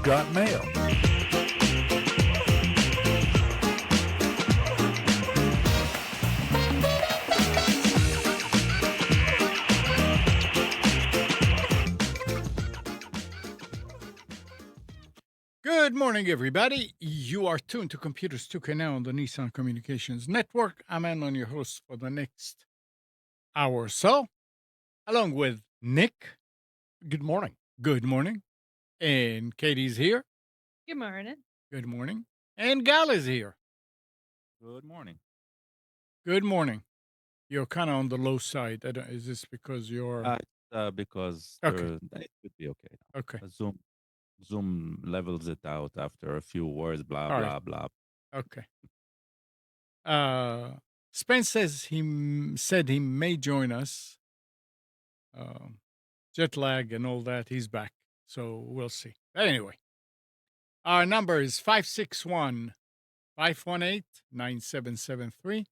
got mail. Good morning, everybody. You are tuned to Computers 2K now on the Nissan Communications Network. I'm Alan, your host for the next hour or so, along with Nick. Good morning. Good morning. And Katie's here. Good morning. Good morning. And Gal is here. Good morning. Good morning. You're kind of on the low side. Is this because you're Because okay? it would be okay now. Okay. Zoom levels it out after a few words, blah, All right. blah, blah. Okay. Spence says said he may join us. Jet lag and all that. He's back, so we'll see. But anyway, our number is 561-518-9773.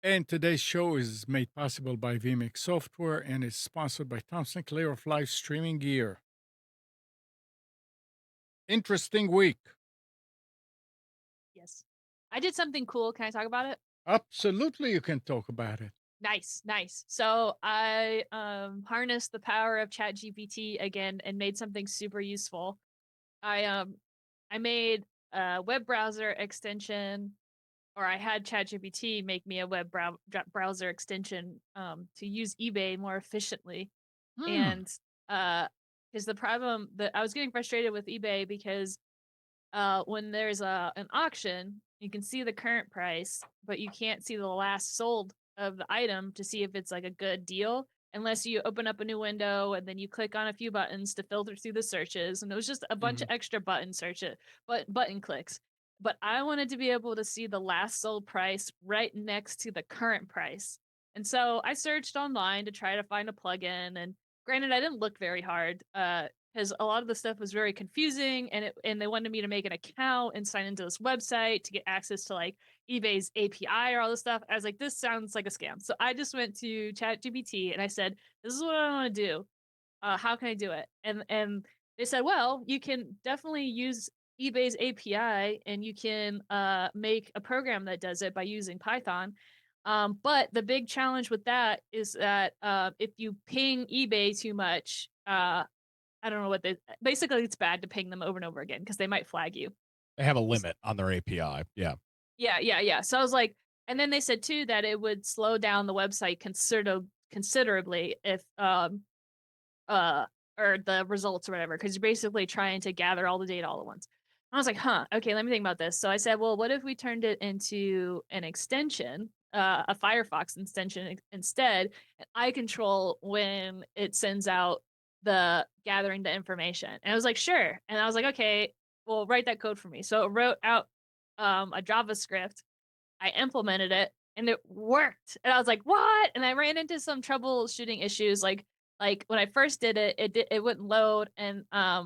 And today's show is made possible by vMix Software and is sponsored by Tom Sinclair of Live Streaming Gear. Interesting week. Yes. I did something cool. Can I talk about it? Absolutely, you can talk about it. Nice. So I harnessed the power of ChatGPT again and made something super useful. I made a web browser extension, or I had ChatGPT make me a web browser extension to use eBay more efficiently. And because the problem that I was getting frustrated with eBay because when there's an auction, you can see the current price, but you can't see the last sold of the item to see if it's like a good deal unless you open up a new window and then you click on a few buttons to filter through the searches. And it was just a bunch of extra button clicks. But I wanted to be able to see the last sold price right next to the current price. And so I searched online to try to find a plugin. And granted, I didn't look very hard. Because a lot of the stuff was very confusing, and they wanted me to make an account and sign into this website to get access to like eBay's API or all this stuff. I was like, this sounds like a scam. So I just went to ChatGPT and I said, this is what I want to do. How can I do it? And they said, well, you can definitely use eBay's API and you can make a program that does it by using Python. But the big challenge with that is that if you ping eBay too much, I don't know what basically it's bad to ping them over and over again because they might flag you. They have a limit on their API. Yeah. Yeah. So I was like, and then they said too that it would slow down the website considerably if or the results or whatever, because you're basically trying to gather all the data all at once. I was like, okay, let me think about this. So I said, well, what if we turned it into an extension, a Firefox extension instead, and I control when it sends out the gathering the information. And I was like, sure. And I was like, okay, well, write that code for me. So it wrote out a JavaScript. I implemented it and it worked. And I was like, what? And I ran into some troubleshooting issues. Like when I first did it, it wouldn't load. And I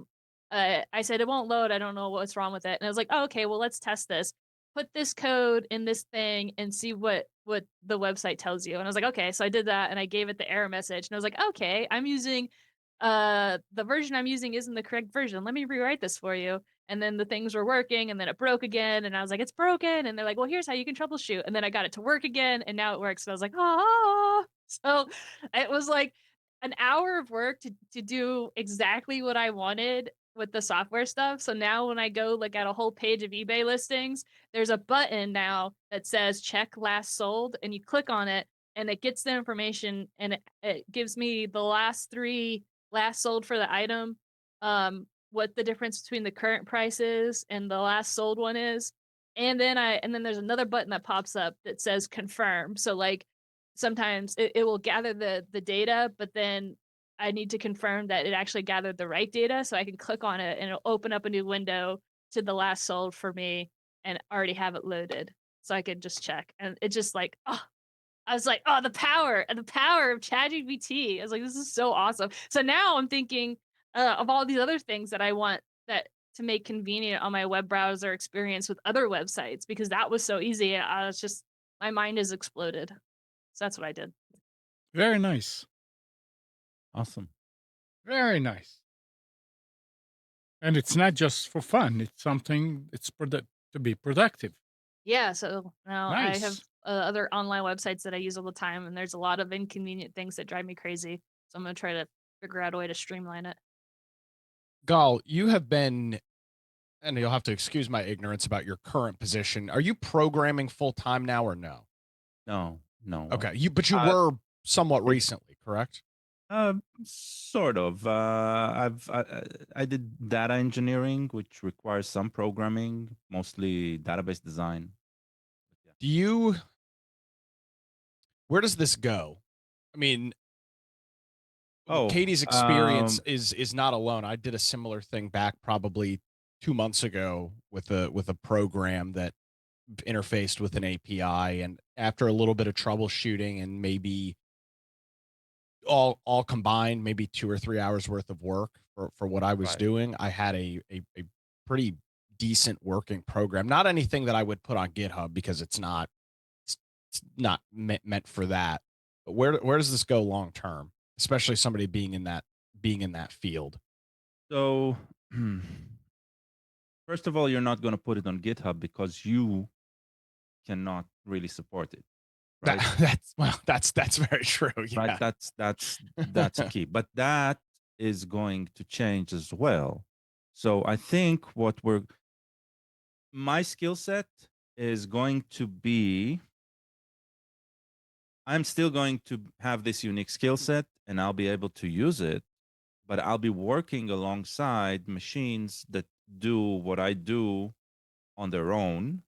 said, it won't load. I don't know what's wrong with it. And I was like, oh, okay, well, let's test this. Put this code in this thing and see what the website tells you. And I was like, okay. So I did that and I gave it the error message. And I was like, okay, I'm using the version I'm using isn't the correct version. Let me rewrite this for you. And then the things were working and then it broke again. And I was like, it's broken. And they're like, well, here's how you can troubleshoot. And then I got it to work again and now it works. So I was like, oh, so it was like an hour of work to do exactly what I wanted with the software stuff. So now when I go look at a whole page of eBay listings, there's a button now that says check last sold and you click on it and it gets the information and it gives me the last three last sold for the item, what the difference between the current price is and the last sold one is. And then there's another button that pops up that says confirm. So like sometimes it will gather the data, but then I need to confirm that it actually gathered the right data. So I can click on it and it'll open up a new window to the last sold for me and already have it loaded. So I can just check. And it just like, I was like, oh, the power of ChatGPT. I was like, this is so awesome. So now I'm thinking of all these other things that I want that to make convenient on my web browser experience with other websites because that was so easy. I was just, my mind has exploded. So that's what I did. Very nice. Awesome. Very nice. And it's not just for fun. It's something to be productive. Yeah, so now I have Nice. other online websites that I use all the time, and there's a lot of inconvenient things that drive me crazy. So I'm gonna try to figure out a way to streamline it. Gal, you have been, and you'll have to excuse my ignorance about your current position. Are you programming full time now or no? No, no. Okay, but you Uh, were somewhat it, recently, correct? sort of. I did data engineering, which requires some programming, mostly database design. Yeah. Do you? Where does this go? I mean, Oh, Katie's experience is not alone. I did a similar thing back probably 2 months ago with a program that interfaced with an API, and after a little bit of troubleshooting and maybe all combined, maybe 2 or 3 hours worth of work for what I was right. doing, I had a pretty decent working program. Not anything that I would put on GitHub because it's, it's not meant for that. But where does this go long term, especially somebody being in that field? So, first of all, you're not going to put it on GitHub because you cannot really support it, That right? that's well, that's very true. Right. Yeah. That's key. But that is going to change as well. So I think what we're my skill set is going to be I'm still going to have this unique skill set and I'll be able to use it, but I'll be working alongside machines that do what I do on their own,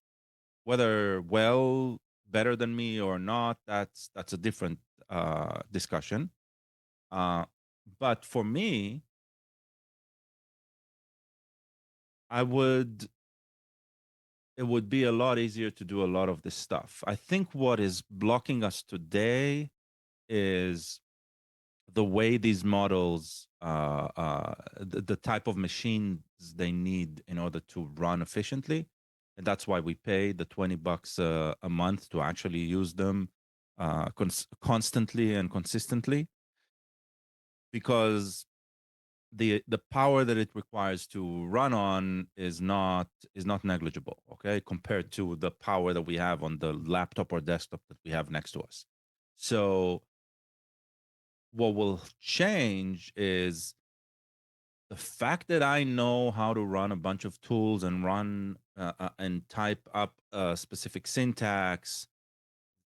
whether well, better than me or not, that's a different discussion. Uh, but for me, I would it would be a lot easier to do a lot of this stuff. I think what is blocking us today is the way these models, the type of machines they need in order to run efficiently, and that's why we pay the $20 a month to actually use them constantly and consistently, because the power that it requires to run on is not negligible, okay, compared to the power that we have on the laptop or desktop that we have next to us. So what will change is the fact that I know how to run a bunch of tools and run and type up a specific syntax,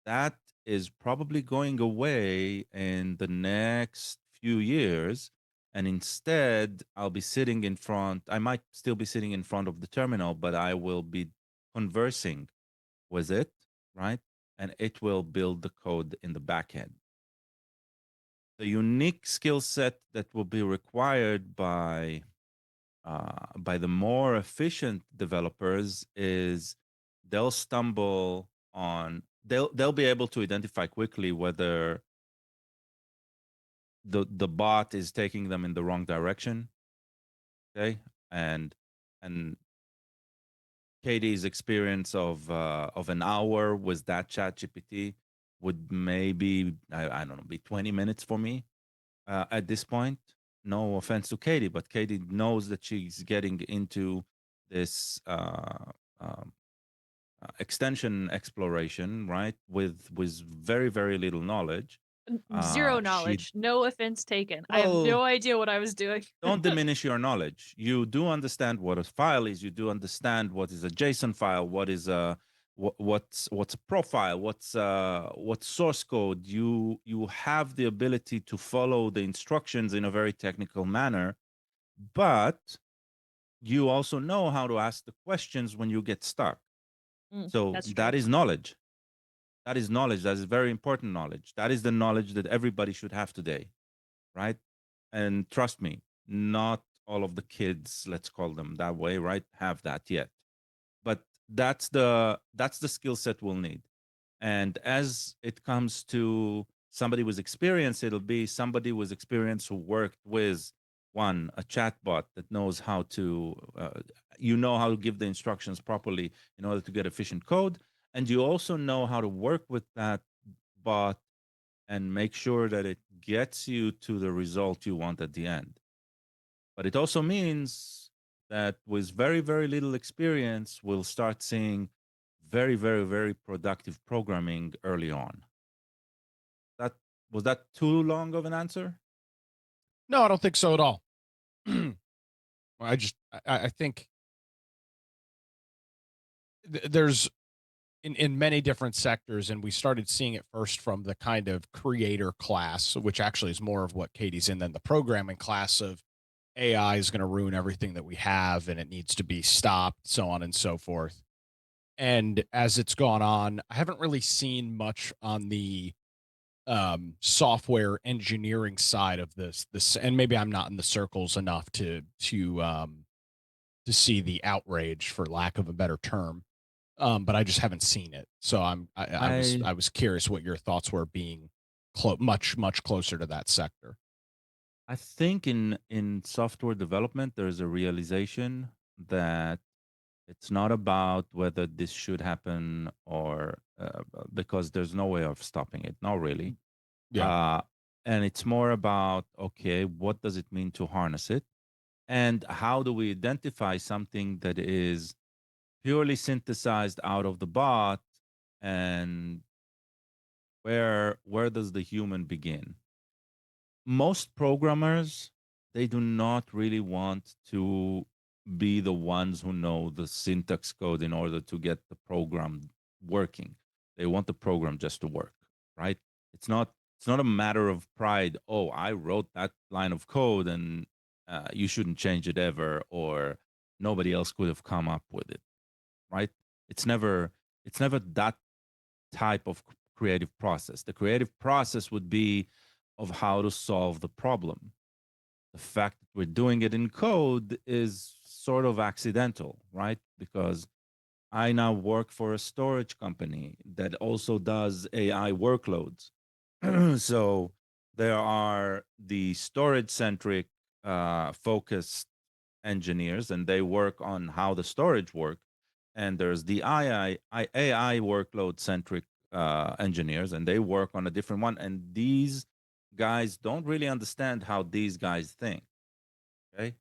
that is probably going away in the next few years. And instead, I'll be sitting in front, I might still be sitting in front of the terminal, but I will be conversing with it, right? And it will build the code in the back end. The unique skill set that will be required by the more efficient developers is they'll be able to identify quickly whether the bot is taking them in the wrong direction. Okay, and Katie's experience of an hour with that chat GPT would maybe I don't know, be 20 minutes for me at this point. No offense to Katie, but Katie knows that she's getting into this extension exploration, right? With very very little knowledge. Zero She knowledge. No offense taken. I have well no idea what I was doing. don't diminish your knowledge. You do understand what a file is. You do understand what is a JSON file. What is a what's a profile? What's source code? You have the ability to follow the instructions in a very technical manner, but you also know how to ask the questions when you get stuck. So That's true. that is knowledge. That is knowledge. That is very important knowledge. That is the knowledge that everybody should have today, right? And trust me, not all of the kids, let's call them that way, right, have that yet. But that's the skill set we'll need. And as it comes to somebody with experience, it'll be somebody with experience who worked with a chatbot that knows how to how to give the instructions properly in order to get efficient code, and you also know how to work with that bot and make sure that it gets you to the result you want at the end. But it also means that with very, very little experience will start seeing very, very, very productive programming early on. That was that too long of an answer? No, I don't think so at all. I think there's in many different sectors, and we started seeing it first from the kind of creator class, which actually is more of what Katie's in than the programming class of AI is going to ruin everything that we have and it needs to be stopped, so on and so forth. And as it's gone on, I haven't really seen much on the software engineering side of this, and maybe I'm not in the circles enough to see the outrage, for lack of a better term. But I just haven't seen it. So I I was curious what your thoughts were, being much closer to that sector. I think in software development there's a realization that it's not about whether this should happen or because there's no way of stopping it. Not really. Yeah, Uh, and it's more about, okay, what does it mean to harness it? And how do we identify something that is purely synthesized out of the bot, and where does the human begin? Most programmers, they do not really want to be the ones who know the syntax code in order to get the program working. They want the program just to work, right? It's not a matter of pride. Oh, I wrote that line of code and you shouldn't change it ever, or nobody else could have come up with it, right? It's never that type of creative process. The creative process would be of how to solve the problem. The fact that we're doing it in code is sort of accidental, right? Because I now work for a storage company that also does AI workloads. So there are the storage centric focused engineers, and they work on how the storage work. And there's the AI workload centric engineers, and they work on a different one. And these guys don't really understand how these guys think. Okay,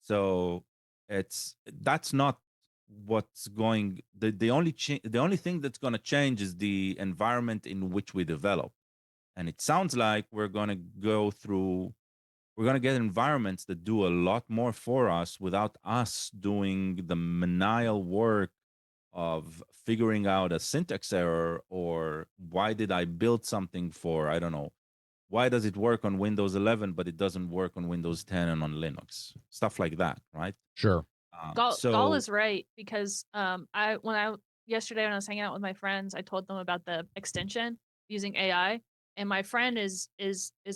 so that's not what's going. The only thing that's going to change is the environment in which we develop. And it sounds like we're going to get environments that do a lot more for us without us doing the manial work of figuring out a syntax error, or why did I build something for, I don't know, why does it work on Windows 11 but it doesn't work on Windows 10 and on Linux, stuff like that, right? sure. Gall So is right because I yesterday when I was hanging out with my friends, I told them about the extension using AI, and my friend is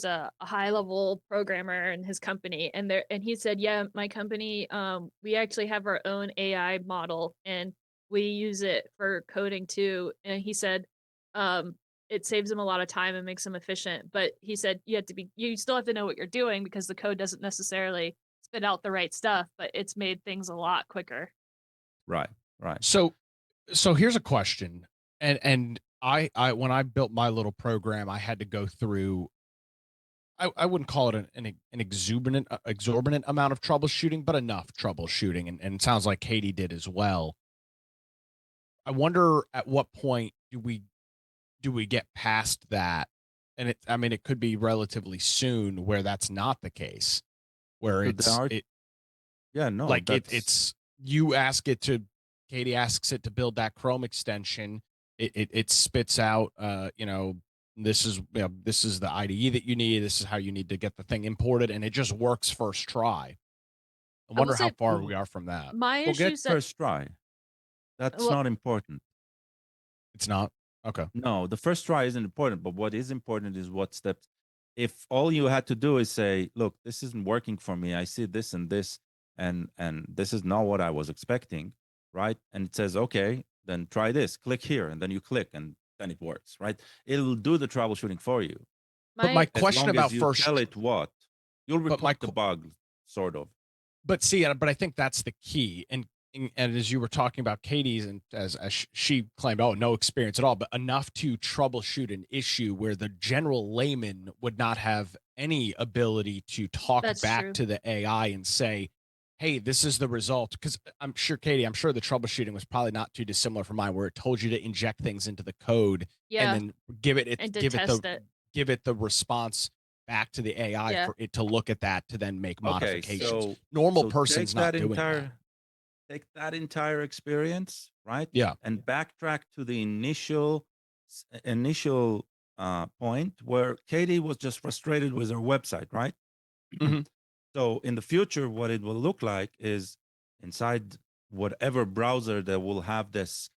a high level programmer in his company, and he said, yeah, my company we actually have our own AI model and we use it for coding too, and he said um it saves him a lot of time and makes him efficient, but he said you still have to know what you're doing because the code doesn't necessarily spit out the right stuff, but it's made things a lot quicker. right, right. So here's a question, and I when I built my little program, I had to go through. I wouldn't call it an exorbitant amount of troubleshooting, but enough troubleshooting, and it sounds like Katie did as well. I wonder at what point do we get past that? And I mean, it could be relatively soon where that's not the case, where So there are, it yeah, no, like that's it's you ask it to Katie asks it to build that Chrome extension. It spits out, this is the IDE that you need. This is how you need to get the thing imported, and it just works first try. I I will wonder how say far we are from that. my forget issue set first try. That's well, not important. It's not okay. No, the first try isn't important, but what is important is what steps. If all you had to do is say, "Look, this isn't working for me. I see this and this, and this is not what I was expecting," right? And it says, "Okay, then try this. Click here," and then you click, and then it works, right? It'll do the troubleshooting for you But my my as question long as about you tell first, it what. You'll but my report the bug, sort of. but see, but I think that's the key. And as you were talking about Katie's, and as she claimed, oh, no experience at all, but enough to troubleshoot an issue where the general layman would not have any ability to talk that's back true. to the AI and say, hey, this is the result. Because I'm sure, Katie, I'm sure the troubleshooting was probably not too dissimilar from mine, where it told you to inject things into the code and Yeah, then give it, and to give it the test it. response back to the AI Yeah. for it to look at that to then make Okay, modifications. so Normal so person's not doing that. take that entire experience, right? Yeah. And backtrack to the initial point where Katie was just frustrated with her website, right? Mhm. So in the future, what it will look like is inside whatever browser that will have this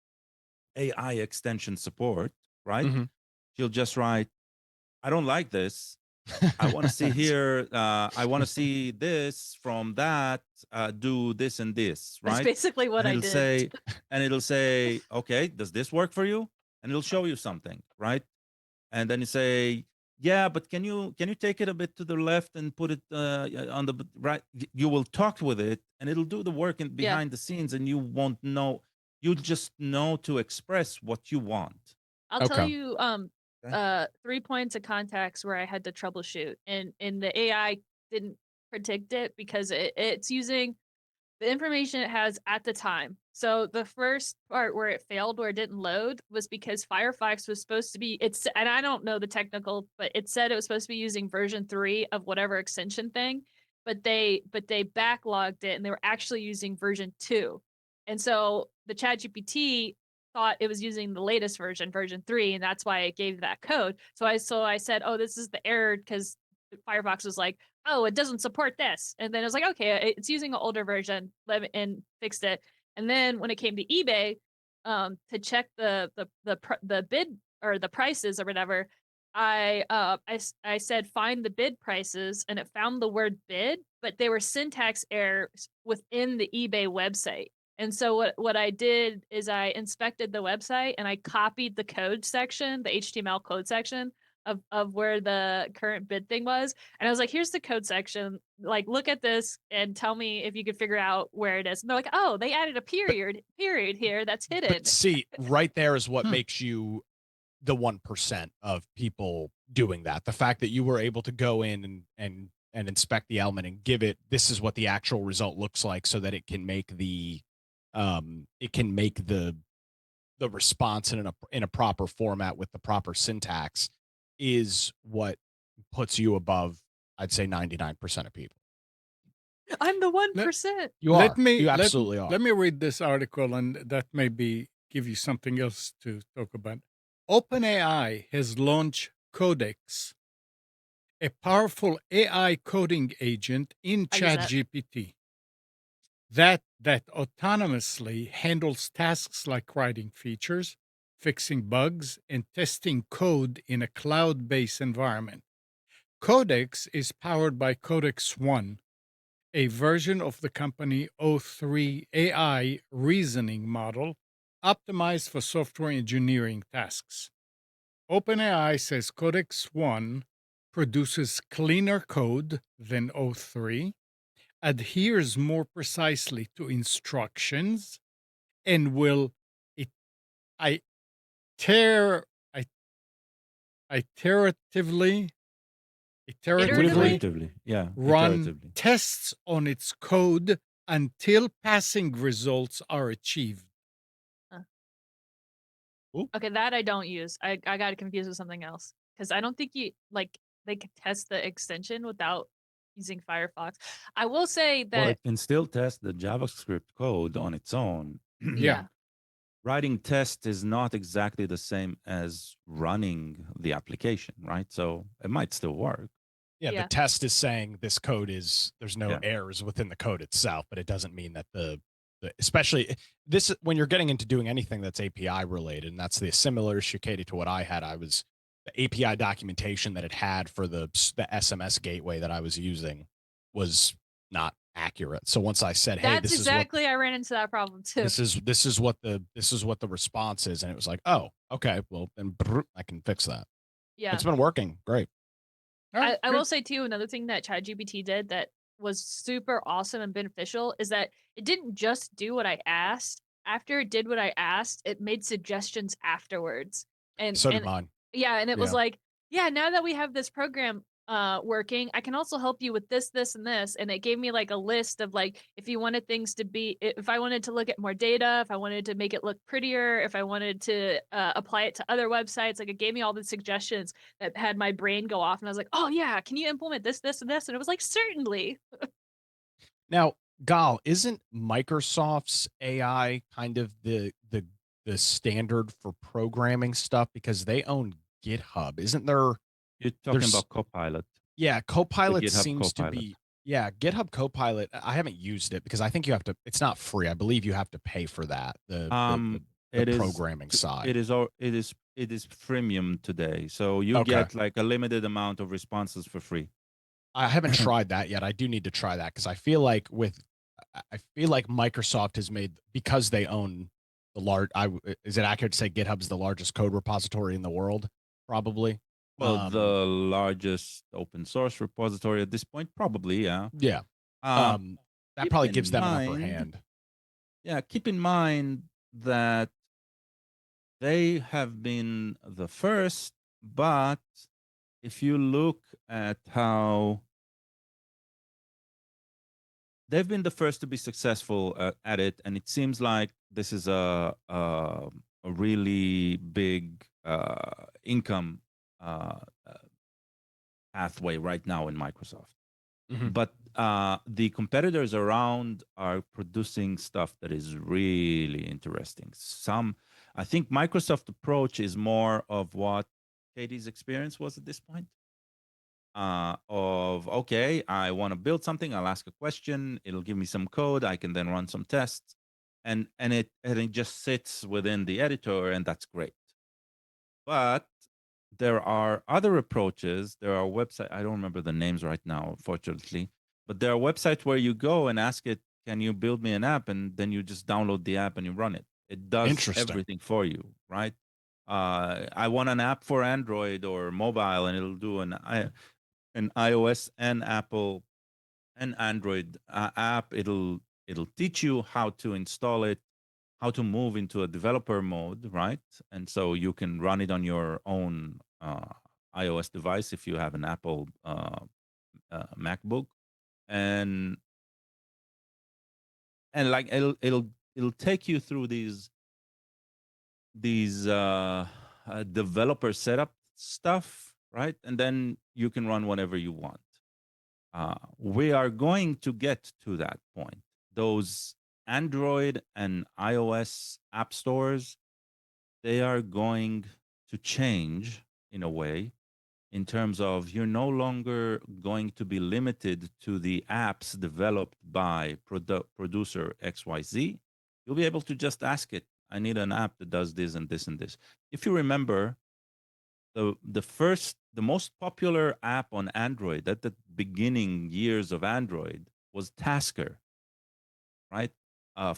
AI extension support, right? Mhm. She'll just write, I don't like this. I want to see here. I want to see this from that. Do this and this, That's right? basically what And I it'll did. say, okay, does this work for you? And it'll show you something, right? And then you say, yeah, but can you take it a bit to the left and put it on the right? You will talk with it, and it'll do the work Yeah. behind the scenes, and you won't know. You just know to express what you want. I'll tell Okay. you 3 points of contacts where I had to troubleshoot, and the AI didn't predict it because it's using the information it has at the time. So the first part where it failed, where it didn't load, was because Firefox was supposed to be and I don't know the technical, but it said it was supposed to be using version 3 of whatever extension thing, but they backlogged it and they were actually using version 2. And so the ChatGPT thought it was using the latest version, version 3, and that's why it gave that code. So I said, "Oh, this is the error," because Firefox was like, "Oh, it doesn't support this." And then I was like, "Okay, it's using an older version." And fixed it. And then when it came to eBay, to check the bid or the prices or whatever, I said find the bid prices, and it found the word bid, but they were syntax errors within the eBay website. And so what I did is I inspected the website and I copied the code section, the HTML code section of where the current bid thing was. And I was like, here's the code section. Like, look at this and tell me if you could figure out where it is. And they're like, oh, they added a But period here that's hidden. see, right there is what Hmm. makes you the 1% of people doing that. The fact that you were able to go in and inspect the element and give it, this is what the actual result looks like, so that it can make the response in a proper format with the proper syntax, is what puts you above, I'd say, 99% of people. I'm the Let, 1%. You let are. me You let absolutely are. let me read this article, and that maybe give you something else to talk about. OpenAI has launched Codex, a powerful AI coding agent in I use that. ChatGPT that autonomously handles tasks like writing features, fixing bugs, and testing code in a cloud-based environment. Codex is powered by Codex-1, a version of the company O3 AI reasoning model optimized for software engineering tasks. OpenAI says Codex-1 produces cleaner code than O3, adheres more precisely to instructions, and will it, I, ter, I, iteratively Iteratively? iteratively Yeah, run iteratively. tests on its code until passing results are achieved. Uh, Ooh. Okay, that I don't use. I got it confused with something else because I don't think they could test the extension without using Firefox. I will say Well, that it can still test the JavaScript code on its own. Yeah. yeah, Writing tests is not exactly the same as running the application, right? So it might still work. Yeah, the yeah. test is saying this code is, there's no Yeah. errors within the code itself, but it doesn't mean that the especially this, when you're getting into doing anything that's API related, and that's the similar issue, Katie, to what I had. I was, the API documentation that it had for the SMS gateway that I was using was not accurate. So once I said, hey, That's exactly I ran into that problem too. this is what the response is, and it was like, oh, okay, well then I can fix that. Yeah. It's been working great. All right. I Good. will say too, another thing that ChatGPT did that was super awesome and beneficial is that it didn't just do what I asked. After it did what I asked, it made suggestions afterwards. And So did and mine. yeah, and it was Yeah. like, yeah, now that we have this program, working. I can also help you with this, this, and this. And it gave me like a list of like, if you wanted things to be, if I wanted to look at more data, if I wanted to make it look prettier, if I wanted to apply it to other websites, like it gave me all the suggestions that had my brain go off. And I was like, oh yeah, can you implement this, this, and this? And it was like, certainly. Now, Gal, isn't Microsoft's AI kind of the standard for programming stuff because they own GitHub? Isn't there You're talking there's about Copilot, yeah, the Copilot GitHub seems to Copilot. be yeah, GitHub Copilot. I haven't used it because I think you have to it's not free. I believe you have to pay for that, the It is programming it side. is all it is freemium today, so you Okay. get like a limited amount of responses for free. I haven't tried that yet. I do need to try that because I feel like I feel like Microsoft has made because they own the large. Is it accurate to say GitHub is the largest code repository in the world? Probably. Well, the largest open source repository at this point, probably, yeah. Yeah. Um, That keep probably gives in them an upper mind, hand. yeah, keep in mind that they have been the first, but if you look at how they've been the first to be successful at it, and it seems like this is a really big income uh, pathway right now in Microsoft. Mhm. But the competitors around are producing stuff that is really interesting. I think Microsoft approach is more of what Katie's experience was at this point. Of okay, I want to build something. I'll ask a question. It'll give me some code. I can then run some tests, and it just sits within the editor, and that's great. But there are other approaches. There are websites. I don't remember the names right now, unfortunately. But there are websites where you go and ask it, "Can you build me an app?" And then you just download the app and you run it. It does Interesting. everything for you, right? I want an app for Android or mobile, and it'll do an iOS and Apple and Android app. It'll teach you how to install it, how to move into a developer mode, right? And so you can run it on your own iOS device if you have an Apple MacBook, and like it'll take you through these developer setup stuff, right? And then you can run whatever you want. We are going to get to that point. Those Android and iOS app stores, they are going to change in a way in terms of you're no longer going to be limited to the apps developed by producer XYZ. You'll be able to just ask it, I need an app that does this and this and this. If you remember, the most popular app on Android at the beginning years of Android was Tasker, right? A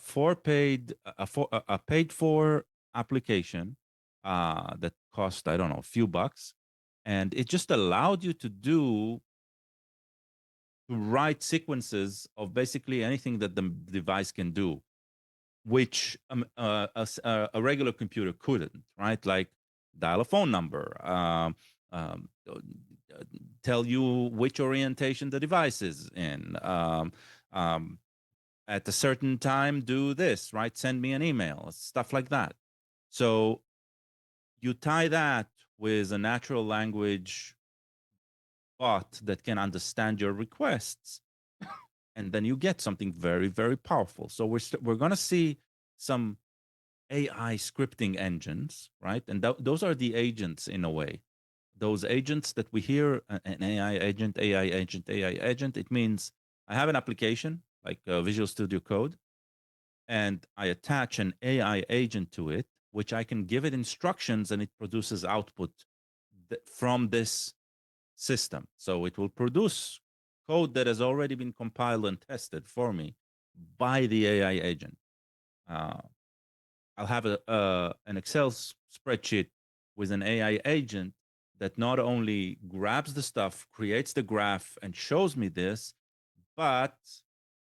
paid for application that cost, I don't know, a few bucks, and it just allowed you to write sequences of basically anything that the device can do, which a regular computer couldn't, right? Like dial a phone number, um, tell you which orientation the device is in, at a certain time, do this, right? Send me an email, stuff like that. So you tie that with a natural language bot that can understand your requests, and then you get something very, very powerful. So we're going to see some AI scripting engines, right? And those are the agents in a way. Those agents that we hear, an AI agent, AI agent, AI agent, it means I have an application like Visual Studio Code, and I attach an AI agent to it, which I can give it instructions and it produces output from this system. So it will produce code that has already been compiled and tested for me by the AI agent. I'll have an Excel spreadsheet with an AI agent that not only grabs the stuff, creates the graph, and shows me this, but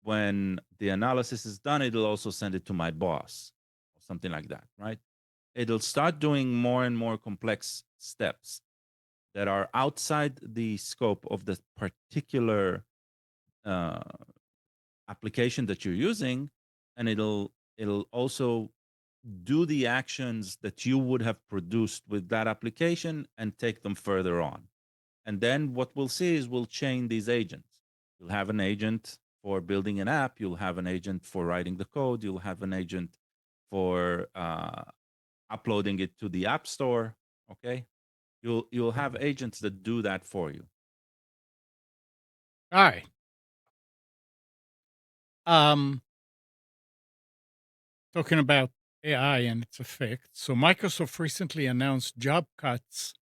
when the analysis is done, it'll also send it to my boss or something like that, right? It'll start doing more and more complex steps. that are outside the scope of the particular uh, application that you're using, and it'll also do the actions that you would have produced with that application and take them further on. And then what we'll see is we'll chain these agents. You'll have an agent for building an app. You'll have an agent for writing the code. You'll have an agent for uploading it to the app store. Okay, you'll have agents that do that for you. All right. Talking about AI and its effect. So Microsoft recently announced job cuts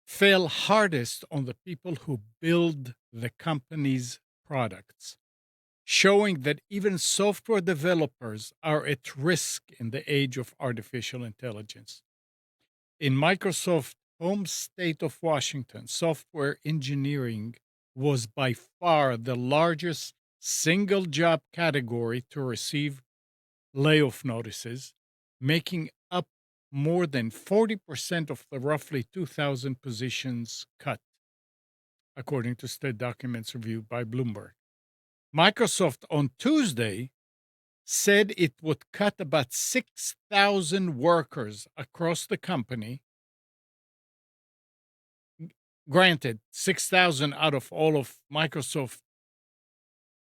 fell hardest on the people who build the company's products, showing that even software developers are at risk in the age of artificial intelligence. In Microsoft home state of Washington, software engineering was by far the largest single job category to receive layoff notices, making up more than 40% of the roughly 2,000 positions cut, according to state documents reviewed by Bloomberg. Microsoft on Tuesday said it would cut about 6,000 workers across the company. Granted, 6,000 out of all of Microsoft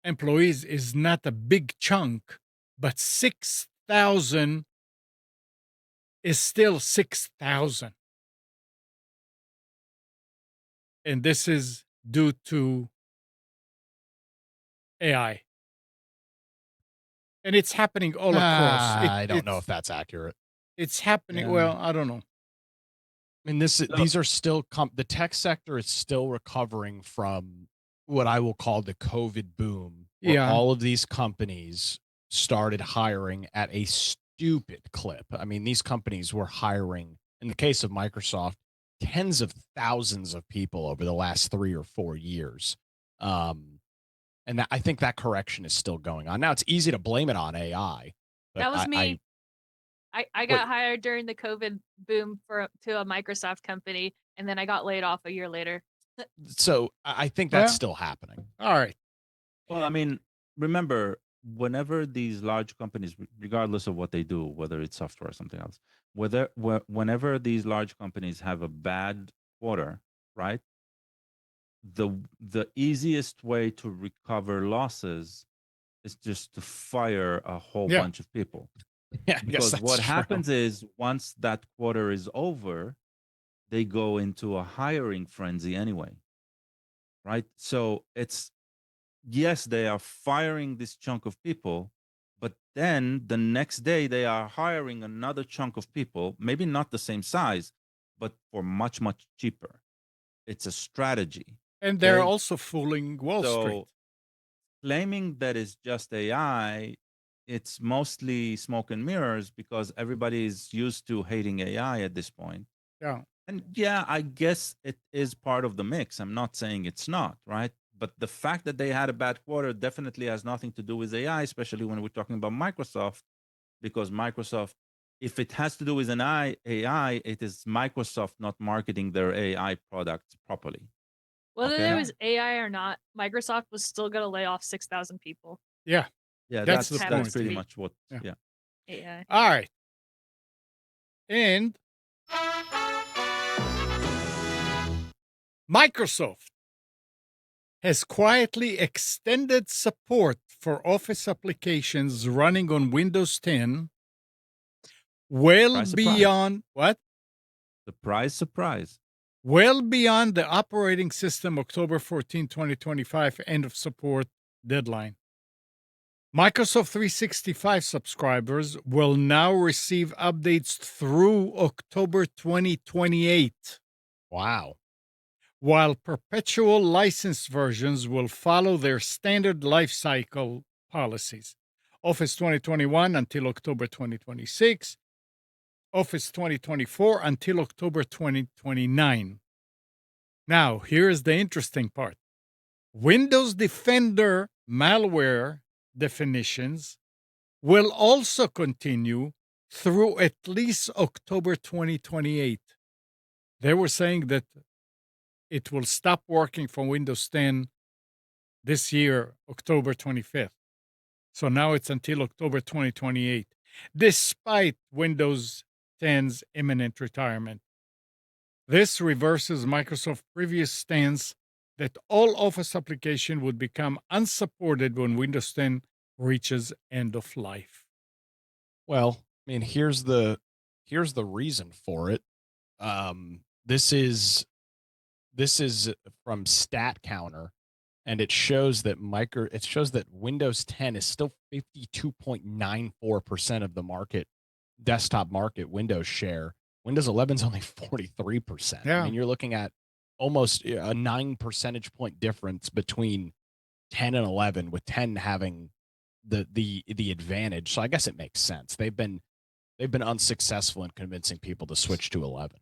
employees is not a big chunk, but 6,000 is still 6,000. And this is due to AI. And it's happening all across. I don't know if that's accurate. It's happening. Yeah. Well, I don't know. I mean, these are still the tech sector is still recovering from what I will call the COVID boom, where Yeah. all of these companies started hiring at a stupid clip. I mean, these companies were hiring, in the case of Microsoft, tens of thousands of people over the last 3 or 4 years. And I think that correction is still going on. Now, it's easy to blame it on AI, but That was me. I Wait. got hired during the COVID boom to a Microsoft company, and then I got laid off a year later. So I think that's Well, still happening. all right. Well, I mean, remember, whenever these large companies, regardless of what they do, whether it's software or something else, whenever these large companies have a bad quarter, right? The easiest way to recover losses is just to fire a whole Yeah. bunch of people. Yeah, I guess Because that's what true. happens is once that quarter is over, they go into a hiring frenzy anyway. Right? So it's yes, they are firing this chunk of people, but then the next day they are hiring another chunk of people, maybe not the same size, but for much, much cheaper. It's a strategy. And they're Okay? also fooling Wall Street. So claiming that it's just AI, it's mostly smoke and mirrors because everybody is used to hating AI at this point. Yeah. And yeah, I guess it is part of the mix. I'm not saying it's not, right? But the fact that they had a bad quarter definitely has nothing to do with AI, especially when we're talking about Microsoft, because Microsoft, if it has to do with an AI, it is Microsoft not marketing their AI products properly. Whether Okay. there was AI or not, Microsoft was still going to lay off 6,000 people. Yeah. Yeah, That's that's the point. pretty To be much what. Yeah. Yeah. AI. All right. And Microsoft has quietly extended support for Office applications running on Windows 10 well Surprise, surprise. beyond what? Surprise, surprise. Well beyond the operating system October 14, 2025 end of support deadline. Microsoft 365 subscribers will now receive updates through October 2028, Wow. while perpetual licensed versions will follow their standard lifecycle policies. Office 2021 until October 2026, Office 2024 until October 2029. Now, here's the interesting part. Windows Defender malware definitions will also continue through at least October 2028. They were saying that it will stop working for Windows 10 this year, October 25th. So now it's until October 2028, despite Windows 10's imminent retirement. This reverses Microsoft's previous stance that all Office application would become unsupported when Windows 10 reaches end of life. Well, I mean, here's the reason for it. This is from Stat Counter, and it shows that Windows 10 is still 52.94% of the desktop market Windows share. Windows 11 is only 43%. I Yeah. mean, you're looking at almost a 9 percentage point difference between 10 and 11, with 10 having the advantage. So I guess it makes sense. They've been unsuccessful in convincing people to switch to 11.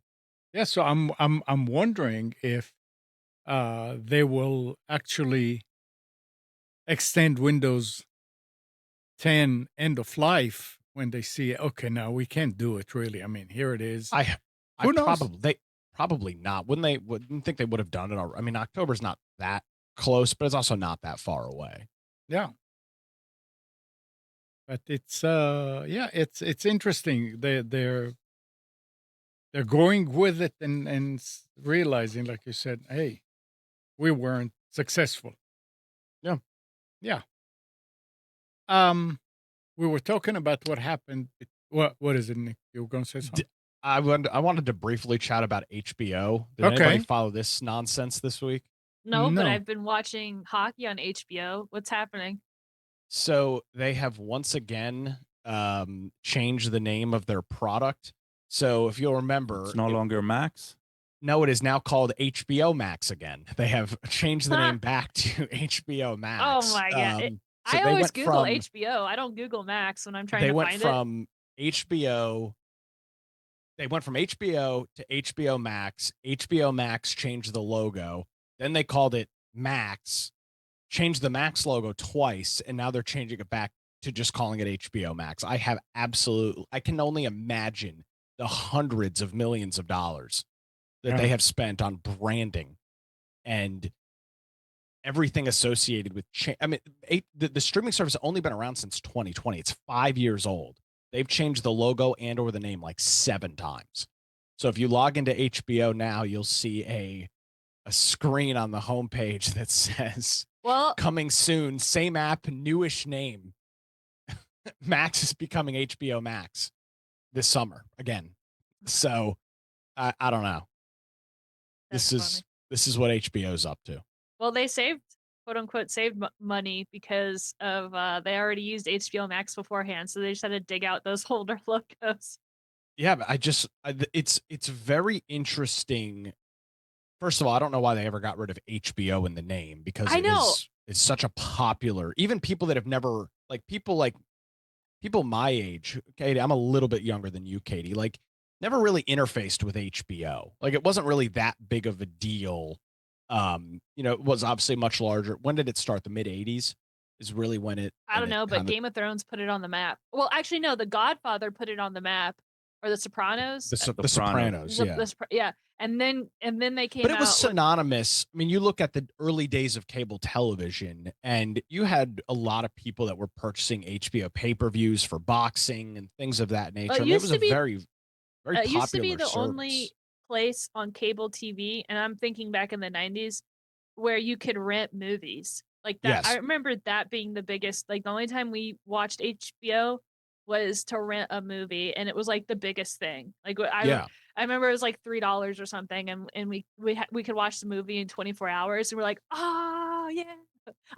Yeah, so I'm wondering if they will actually extend Windows 10 end of life when they see, okay, now we can't do it really. I mean, here it is. I I Who knows? probably not. Wouldn't think they would have done it I mean, October's not that close, but it's also not that far away. Yeah. But it's yeah, it's interesting. They're going with it and realizing, like you said, hey, we weren't successful. Yeah. Yeah. Um, we were talking about what happened. What is it, Nick? You were going to say D something? I wanted to briefly chat about HBO. Did anybody Okay. follow this nonsense this week? No, but No. I've been watching hockey on HBO. What's happening? So they have once again changed the name of their product. So if you'll It's remember, no longer Max. no, it is now called HBO Max again. They have changed the Huh. name back to HBO Oh Max. my god. So I always Google HBO. I don't Google Max when I'm trying they to went find it. from HBO they went from HBO to HBO Max. HBO Max changed the logo. Then they called it Max, changed the Max logo twice, and now they're changing it back to just calling it HBO Max. I can only imagine the hundreds of millions of dollars that they Yeah. have spent on branding and everything associated with I mean, the streaming service has only been around since 2020. It's 5 years old. They've changed the logo and or the name like 7 times. So if you log into HBO now, you'll see a screen on the homepage that says Well, coming soon, same app, newish name. Max is becoming HBO Max this summer again. So I don't know. that's This funny. is this is what HBO's up to. Well, they saved, quote unquote, saved money because of they already used HBO Max beforehand, so they just had to dig out those older logos. Yeah, but it's very interesting. First of all, I don't know why they ever got rid of HBO in the name, because I know. it's such a popular, even people that have never, like people my age, Katie, I'm a little bit younger than you, Katie, like never really interfaced with HBO. Like it wasn't really that big of a deal. It was obviously much larger. When did it start? The mid 80s is really I when don't it know, but kind of Game of Thrones put it on the map. Well, actually, no, The Godfather put it on the map, or The Sopranos. the Sopranos. Sopranos, yeah. Yeah, and then they But came it was out with synonymous. I mean, you look at the early days of cable television, and you had a lot of people that were purchasing HBO pay-per-views for boxing and things of that nature. it I mean, it used was a to be very, very it used to be popular the only service. place on cable TV, and I'm thinking back in the 90s where you could rent movies. Like that I Yes. remember that being the biggest, like the only time we watched HBO was to rent a movie, and it was like the biggest thing. Like Yeah. I remember it was like $3 or something, and we could watch the movie in 24 hours, and we're like, "Oh, yeah."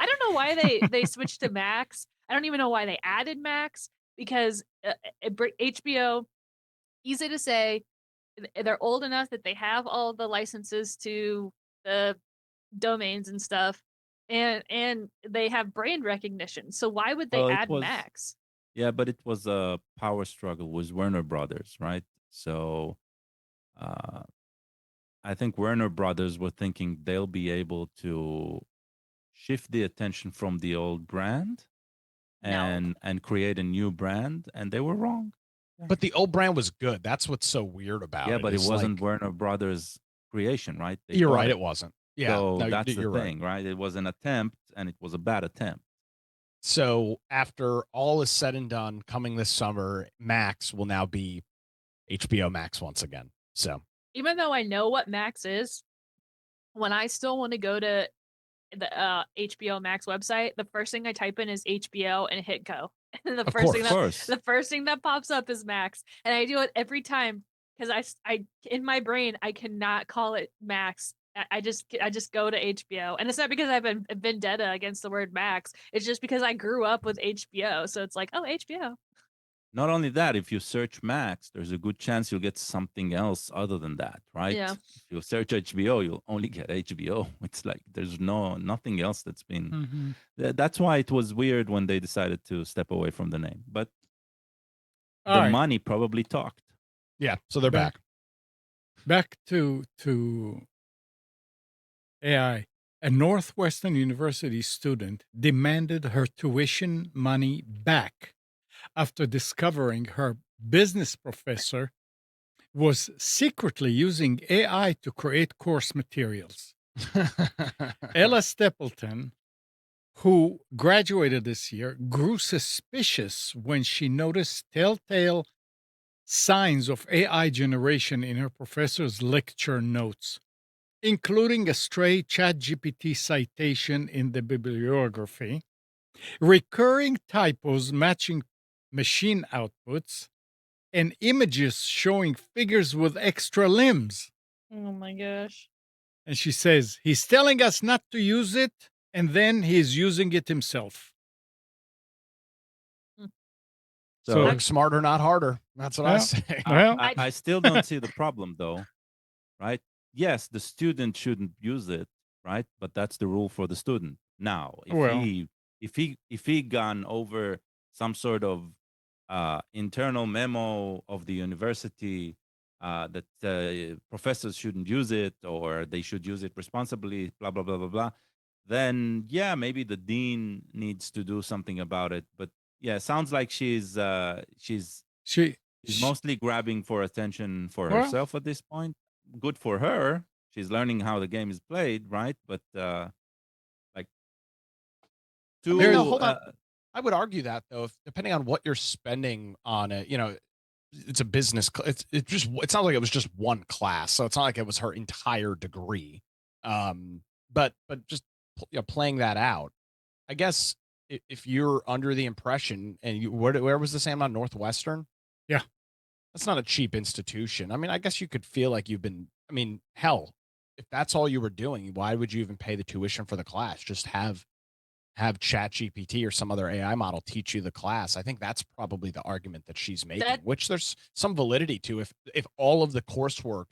I don't know why they switched to Max. I don't even know why they added Max because HBO, easy to say, they're old enough that they have all the licenses to the domains and stuff, and they have brand recognition. So why would they Well, it add was Max? yeah, but it was a power struggle with Warner Brothers, right? So uh, I think Warner Brothers were thinking they'll be able to shift the attention from the old brand No. and create a new brand, and they were wrong. But the old brand was good. That's what's so weird about Yeah, it. but it Is wasn't like Warner Brothers' creation, right? They you're bought right, it. it wasn't. Yeah, So no, that's the you're right. thing, right? It was an attempt, and it was a bad attempt. So after all is said and done, coming this summer, Max will now be HBO Max once again. So Even though I know what Max is, when I still want to go to the HBO Max website, the first thing I type in is HBO and hit go. And the Of first thing Of course. that course. the first thing that pops up is Max, and I do it every time because I in my brain I cannot call it Max. I just go to HBO, and it's not because I have a vendetta against the word Max. It's just because I grew up with HBO, so it's like, oh, HBO. Not only that, if you search Max, there's a good chance you'll get something else other than that, right? Yeah. If you search HBO, you'll only get HBO. It's like there's nothing else that's been. Mhm. That's why it was weird when they decided to step away from the name. But All the right, money probably talked. Yeah, so they're back back. back to AI. A Northwestern University student demanded her tuition money back after discovering her business professor was secretly using AI to create course materials. Ella Stapleton, who graduated this year, grew suspicious when she noticed telltale signs of AI generation in her professor's lecture notes, including a stray ChatGPT citation in the bibliography, recurring typos matching machine outputs, and images showing figures with extra limbs. Oh my gosh. And she says, he's telling us not to use it, and then he's using it himself. Mm. So Work So, smarter, not harder. That's what I well, say. well, I I still don't see the problem though, right? Yes, the student shouldn't use it, right? But that's the rule for the student. Now, well, if he gone over some sort of internal memo of the university that professors shouldn't use it or they should use it responsibly, blah blah blah blah blah, then yeah, maybe the dean needs to do something about it. But yeah, sounds like she, she's sh mostly grabbing for attention for well, herself at this point. Good for her. She's learning how the game is played, right? But like I mean, no, there's, to hold on. I would argue that though, if depending on what you're spending on it, it's a business. It's not like it was just one class, so it's not like it was her entire degree. But just playing that out, I guess if you're under the impression, and where was this Am Northwestern? yeah, That's not a cheap institution. I mean, I guess you could feel like you've been. I mean, hell, if that's all you were doing, why would you even pay the tuition for the class? Just have ChatGPT or some other AI model teach you the class. I think that's probably the argument that she's making, that which there's some validity to. If all of the coursework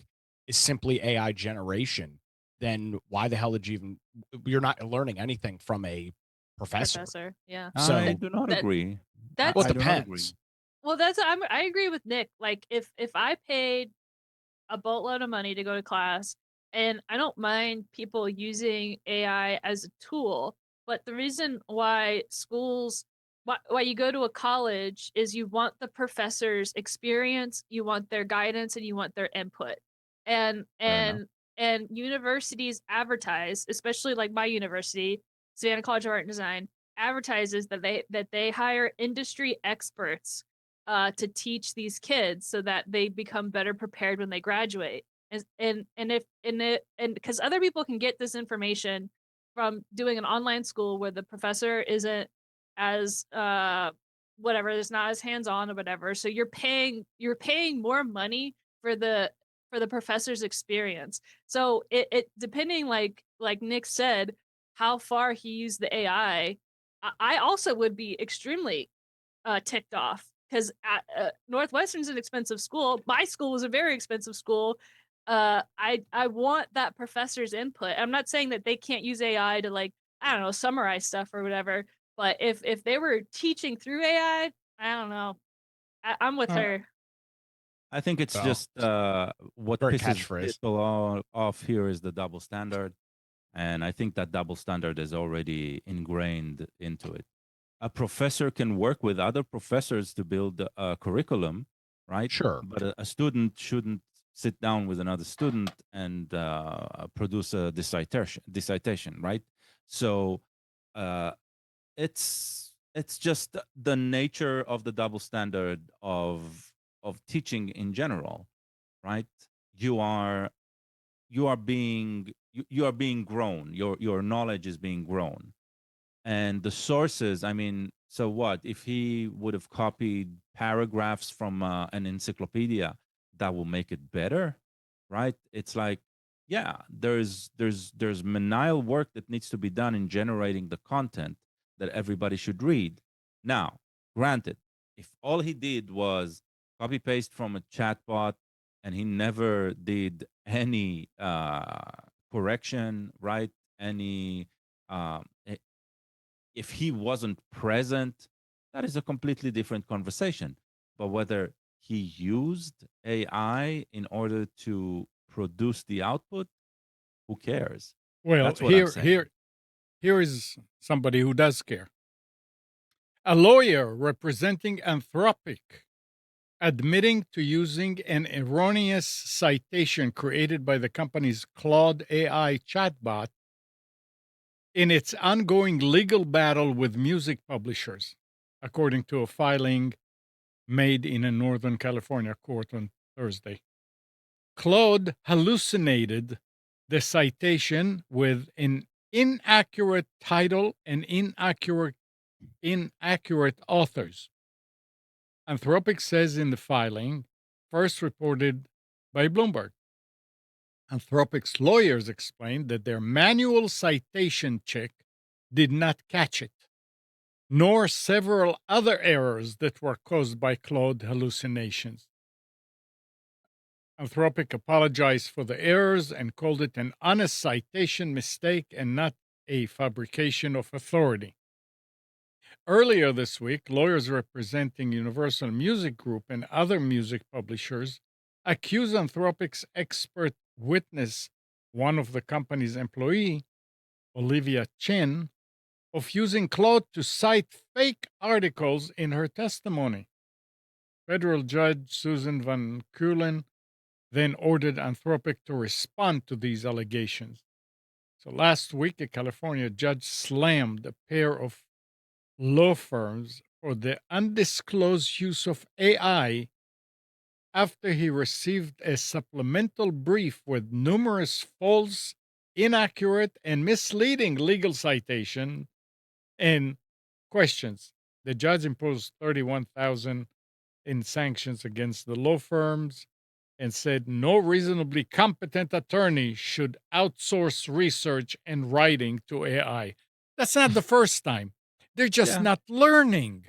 is simply AI generation, then why the hell did you even you're not learning anything from a professor. professor, yeah. I So, do not That agree. well, that's it I do not agree. depends. well, I agree with Nick. Like if I paid a boatload of money to go to class, and I don't mind people using AI as a tool, but the reason why why you go to a college is you want the professor's experience, you want their guidance, and you want their input. And Fair enough. universities advertise, especially like my university, Savannah College of Art and Design, advertises that they hire industry experts to teach these kids so that they become better prepared when they graduate. And because other people can get this information from doing an online school where the professor isn't as whatever, it's not as hands on or whatever. So you're paying more money for the professor's experience. So it depending like Nick said, how far he used the AI, I also would be extremely ticked off because Northwestern's an expensive school. My school was a very expensive school. I want that professor's input. I'm not saying that they can't use AI to like I don't know summarize stuff or whatever. But if they were teaching through I don't know. I'm with uh, her. I think it's Well, just what great pisses catchphrase. people off here is the double standard. And I think that double standard is already ingrained into it. A professor can work with other professors to build a curriculum, right? Sure. But a student shouldn't sit down with another student and produce a dissertation, right? So uh, it's just the nature of the double standard of teaching in general, right? You are you are being grown. Your knowledge is being grown, and the sources, I mean, so what if he would have copied paragraphs from an encyclopedia? That will make it better, right? It's like, yeah, there's manial work that needs to be done in generating the content that everybody should read. Now, granted, if all he did was copy paste from a chatbot and he never did any correction, right? Any um, if he wasn't present, that is a completely different conversation. But whether he used AI in order to produce the output, who cares? Well, That's what I'm saying. here is somebody who does care. A lawyer representing Anthropic admitting to using an erroneous citation created by the company's Claude AI chatbot in its ongoing legal battle with music publishers, according to a filing made in a Northern California court on Thursday. Claude hallucinated the citation with an inaccurate title and inaccurate authors. Anthropic says in the filing, first reported by Bloomberg. Anthropic's lawyers explained that their manual citation check did not catch it, nor several other errors that were caused by Claude hallucinations. Anthropic apologized for the errors and called it an honest citation mistake and not a fabrication of authority. Earlier this week, lawyers representing Universal Music Group and other music publishers accused Anthropic's expert witness, one of the company's employee, Olivia Chen, of using Claude to cite fake articles in her testimony. Federal Judge Susan Van Keulen then ordered Anthropic to respond to these allegations. So last week, a California judge slammed a pair of law firms for the undisclosed use of AI after he received a supplemental brief with numerous false, inaccurate, and misleading legal citation and questions. The judge imposed 31,000 in sanctions against the law firms and said no reasonably competent attorney should outsource research and writing to AI. That's not the first time. They're just Yeah, not learning.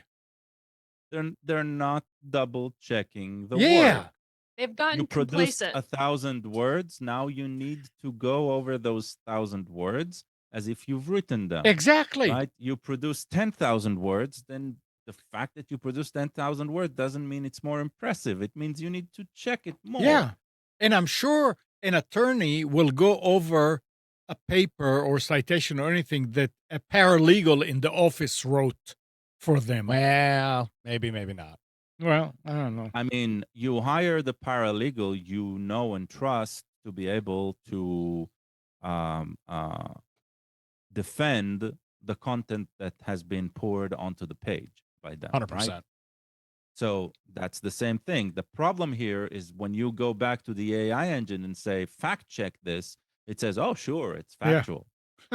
they're not double checking the work. Yeah, They've You gotten produced complacent. 1,000 words. Now you need to go over those 1,000 words as if you've written them, exactly. right? You produce 10,000 words, then the fact that you produce 10,000 words doesn't mean it's more impressive. It means you need to check it Yeah. more. And I'm sure an attorney will go over a paper or citation or anything that a paralegal in the office wrote for them. Well, maybe, maybe not. Well, I don't know. I mean, you hire the paralegal you know and trust to be able to um, uh, defend the content that has been poured onto the page by them, right? 100%. So that's the same thing. The problem here is when you go back to the AI engine and say, fact check this, it says, oh, sure, it's Yeah. factual,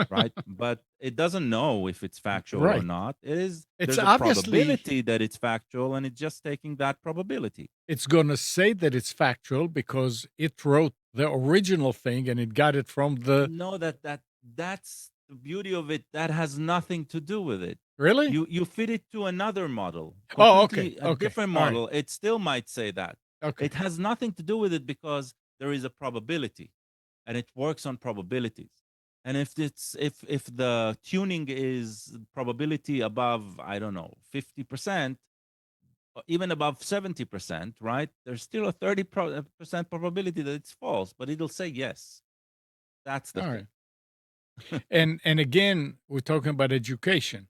right? But it doesn't know if it's factual or Right. not. It's There's a obviously probability that it's factual, and it's just taking that probability. it's going to say that it's factual because it wrote the original thing and it got it from the No, that's the beauty of it. That has nothing to do with it. really. You fit it to another model, Oh, okay, completely a okay, different all right, model. It still might say that. okay, It has nothing to do with it because there is a probability, and it works on probabilities. And if the tuning is probability above, I don't know, 50%, or even above 70%, right? There's still a 30% probability that it's false, but it'll say yes. That's the all thing. right. And again, we're talking about education.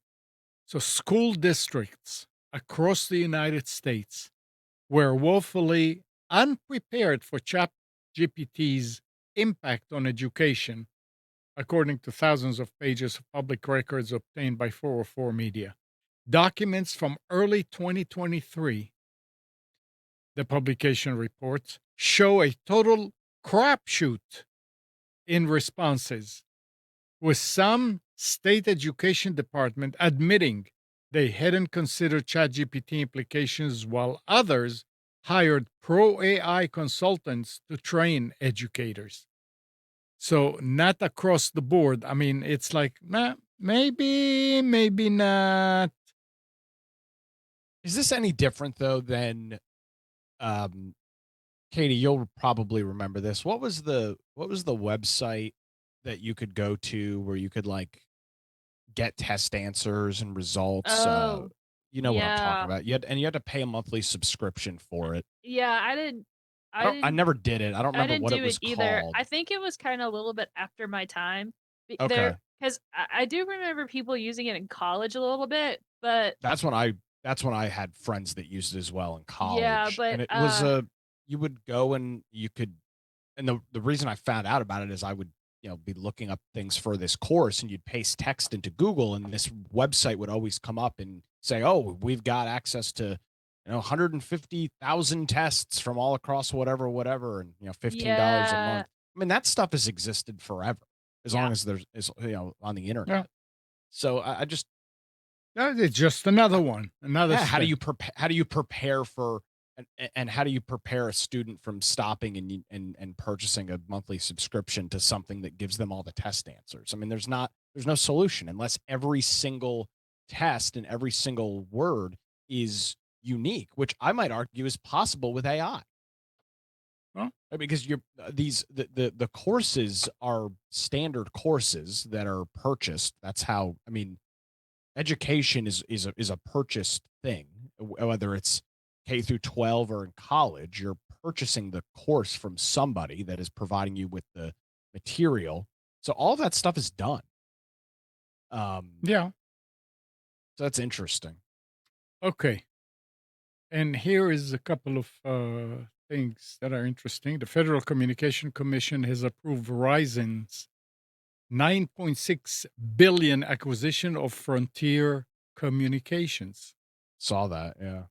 So school districts across the United States were woefully unprepared for ChatGPT's impact on education, according to thousands of pages of public records obtained by 404 Media. Documents from early 2023, the publication reports, show a total crapshoot in responses, with some state education department admitting they hadn't considered ChatGPT implications, while others hired pro AI consultants to train educators. So, not across the board. I mean, it's like, nah, maybe, maybe not. Is this any different though than um Katie, you'll probably remember this. What was the website that you could go to where you could like get test answers and results? Oh, You know what I'm talking yeah. about. You had to pay a monthly subscription for it. Yeah, I didn't I I don't I didn't never did it. I don't I remember didn't what it do was it either. called. I think it was kinda a little bit after my time. Okay. 'Cause I do remember people using it in college a little bit, but That's when I had friends that used it as well in yeah, college. but, And it was a you would go and you could and the reason I found out about it is I would, be looking up things for this course and you'd paste text into Google and this website would always come up and say, "Oh, we've got access to, 150,000 tests from all across whatever and, $15 a yeah, month." I mean, that stuff has existed forever as yeah, long as there's is, on the Yeah, internet. So I just it's just another one, another yeah, step. how do you prepare for and how do you prepare a student from stopping and purchasing a monthly subscription to something that gives them all the test answers? I mean, there's no solution unless every single test and every single word is unique, which I might argue is possible with AI. Well, Because you're these the courses are standard courses that are purchased. That's how I mean education is a purchased thing, whether it's K through 12 or in college. You're purchasing the course from somebody that is providing you with the material. So all that stuff is done. Um, yeah. so that's interesting. Okay. And here is a couple of things that are interesting. The Federal Communication Commission has approved Verizon's 9.6 billion acquisition of Frontier Communications. Saw that. Yeah.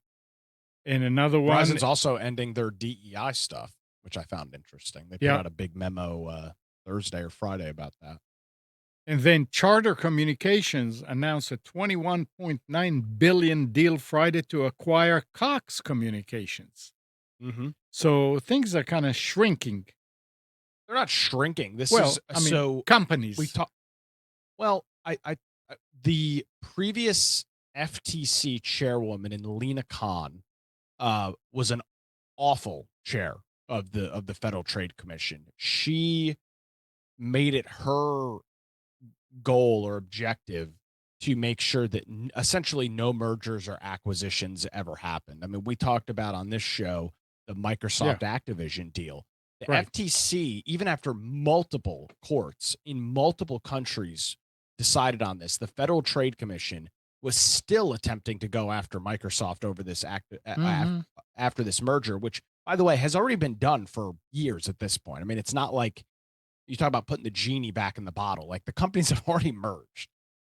And another one, Verizon's also ending their DEI stuff, which I found interesting. They put yeah. out a big memo Thursday or Friday about that. And then Charter Communications announced a 21.9 billion deal Friday to acquire Cox Communications. Mm-hmm. So things are kind of shrinking. They're not shrinking. This Well, is I mean, so we companies. talk. Well, the previous FTC chairwoman in Lena Khan was an awful chair of the Federal Trade Commission. She made it her goal or objective to make sure that essentially no mergers or acquisitions ever happened. I mean, we talked about on this show the Yeah, Microsoft Activision deal. The right. FTC, even after multiple courts in multiple countries decided on this, the Federal Trade Commission was still attempting to go after Microsoft over this Hmm. after this merger, which, by the way, has already been done for years at this point. I mean, it's not like you talk about putting the genie back in the bottle. Like the companies have already merged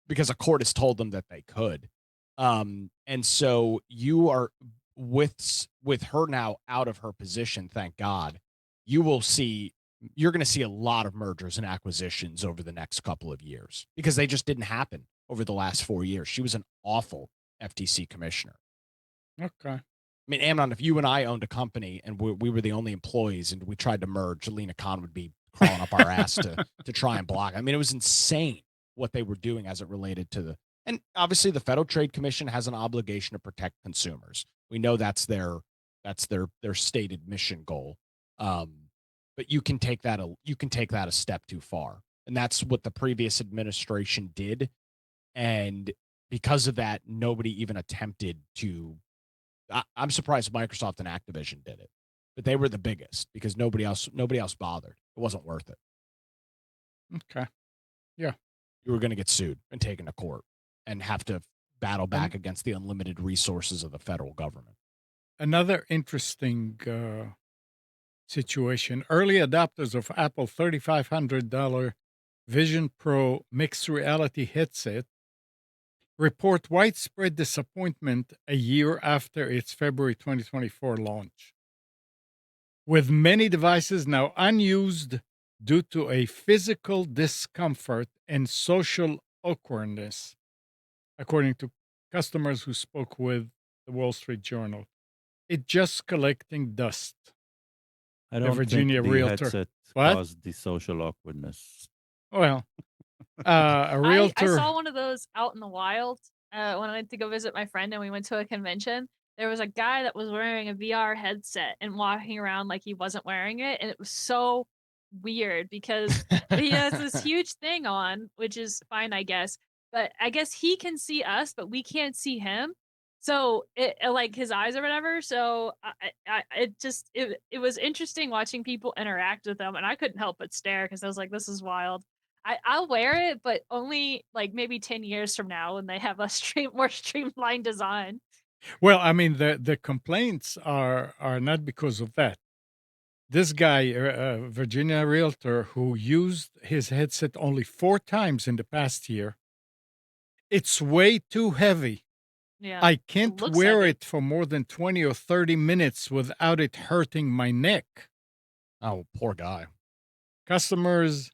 because a court has told them that they could. And so you are with her now out of her position, thank God, you're going to see a lot of mergers and acquisitions over the next couple of years because they just didn't happen over the last 4 years. She was an awful FTC commissioner. Okay. I mean, Amnon, if you and I owned a company and we were the only employees and we tried to merge, Lena Khan would be crawling up our ass to try and block. I mean, it was insane what they were doing as it related to and obviously the Federal Trade Commission has an obligation to protect consumers. We know that's their stated mission goal. Um, but you can take that a step too far. And that's what the previous administration did. And because of that, nobody even attempted to I'm surprised Microsoft and Activision did it, but they were the biggest because nobody else bothered. It wasn't worth it. Okay. Yeah. You were going to get sued and taken to court and have to battle And back against the unlimited resources of the federal government. Another interesting situation. Early adopters of Apple $3,500 Vision Pro mixed reality headset report widespread disappointment a year after its February 2024 launch, with many devices now unused due to a physical discomfort and social awkwardness, according to customers who spoke with the Wall Street Journal. It's just collecting dust. I The don't think Virginia the realtor. headset What? caused the social awkwardness. Well, a I realtor. saw one of those out in the wild when I went to go visit my friend and we went to a convention. There was a guy that was wearing a VR headset and walking around like he wasn't wearing it, and it was so weird because he has this huge thing on, which is fine, I guess. But I guess he can see us, but we can't see him. So like his eyes or whatever. So it was interesting watching people interact with them, and I couldn't help but stare because I was like, this is wild. I'll wear it, but only like maybe 10 years from now when they have a more streamlined design. Well, I mean, the complaints are not because of that. This guy, Virginia realtor, who used his headset only 4 times in the past year, it's way too heavy. Yeah. I It can't looks wear heavy. it for more than 20 or 30 minutes without it hurting my neck. Oh, poor guy. Customers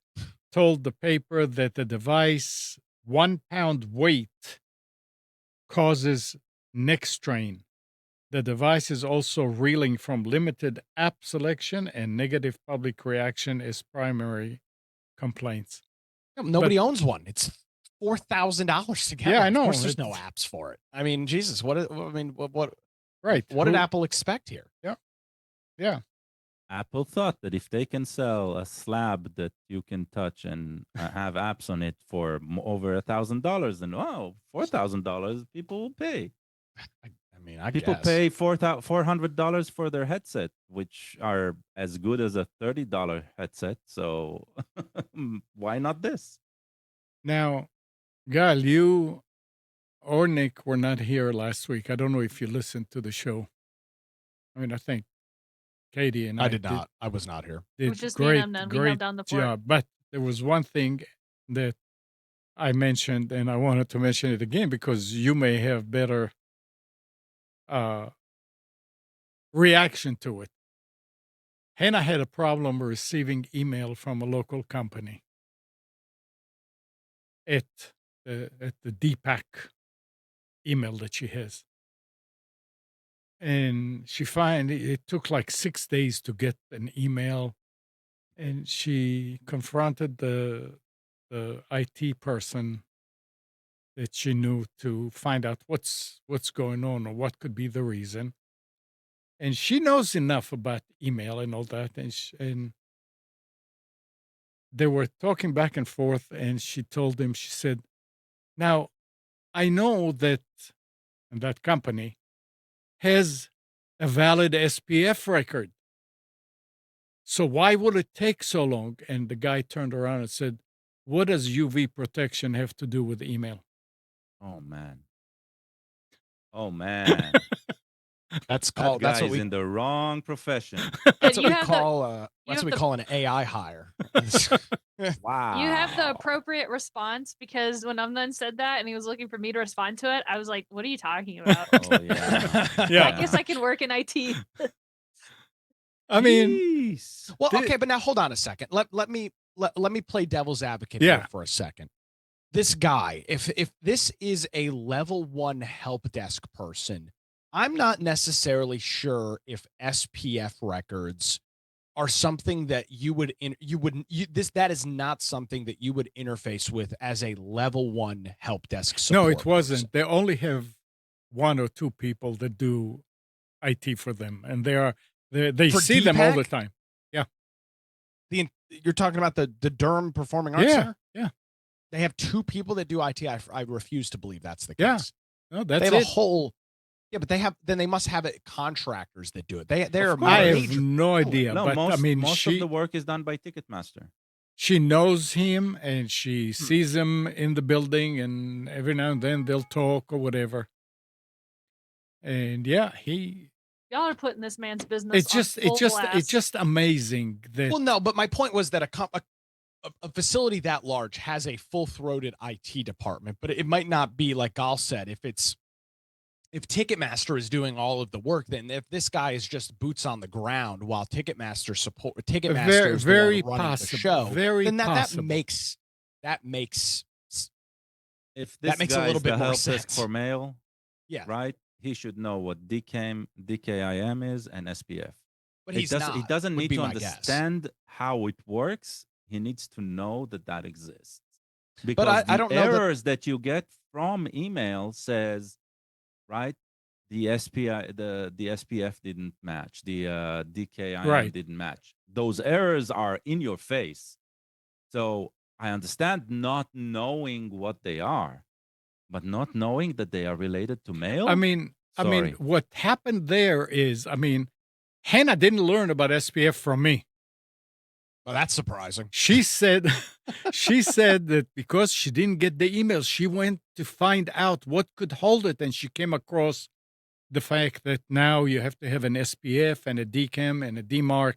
told the paper that the device 1 pound weight causes neck strain. The device is also reeling from limited app selection and negative public reaction as primary complaints. Nobody owns one. It's $4,000 to get Yeah, one. I Of know. course, there's no It's apps for it. I mean, Jesus, what right. what did Apple expect here? Yeah. Apple thought that if they can sell a slab that you can touch and have apps on it for over $1,000, then $4,000 people will pay. I mean, I People guess. pay $400 for their headset, which are as good as a $30 headset. So why not this? Now, Gal, you or Nick were not here last week. I don't know if you listened to the show. I mean, I think Katie and I I did not. I was not here. It was did just me and great, him then. We held great down the fort. job. But there was one thing that I mentioned, and I wanted to mention it again because you may have better uh, reaction to it. Hannah had a problem receiving email from a local company at the DPAC email that she has. And she find it took like 6 days to get an email, and she confronted the IT person that she knew to find out what's going on or what could be the reason. And she knows enough about email and all that, and they were talking back and forth, and she told him, she said, "Now I know that company has a valid SPF record. So why would it take so long?" And the guy turned around and said, "What does UV protection have to do with email?" Oh man. Oh man. That's That called. guy is in the wrong profession. That's You what we have call. you That's have what we the call an AI hire. you have the Wow. appropriate response because when Umnun said that and he was looking for me to respond to it, I was like, "What are you talking about?" Oh yeah. Yeah. I guess I can work in IT. I mean, Jeez. Well, okay, but now hold on a second. Let me play devil's advocate Yeah. here for a second. This guy, if this is a level 1 help desk person, I'm not necessarily sure if SPF records are something that that is not something that you would interface with as a level 1 help desk support. no, it wasn't. person. They only have 1 or 2 people that do IT for them, and they For see them all the DPAC? time. You're talking about the Durham Performing Arts Yeah, Center? yeah, They have 2 people that do IT. I refuse to believe that's the Yeah. case. no, They that's have a it. whole but they must have it contractors that do it. They're Of I course. have no idea, No, but I mean, most of she the work is done by Ticketmaster. she knows him and she Hmm. sees him in the building, and every now and then they'll talk or whatever. And yeah, Y'all are putting this man's business It's just on full it's blast. just amazing that Well, no, but my point was that a facility that large has a full-throated IT department, but it might not be like Gal said. If Ticketmaster is doing all of the work, then if this guy is just boots on the ground while Ticketmaster very is the very one running the possible, show, very then that possible. that makes If that this makes a guy little is bit the more help desk sense. for mail, Yeah, right? He should know what DKIM is and SPF. but He he's not. doesn't Would need be to my guess. understand how it works. He needs to know that exists. But Because I the don't know that. errors that you get from email says, right, the SPF didn't match, the DKIM Right. didn't match. Those errors are in your face. So I understand not knowing what they are, but not knowing that they are related to mail. I mean, Sorry. what happened there is, Hannah didn't learn about SPF from me. Well, that's surprising. She said, she said that because she didn't get the email, she went to find out what could hold it, and she came across the fact that now you have to have an SPF and a DCAM and a DMARC,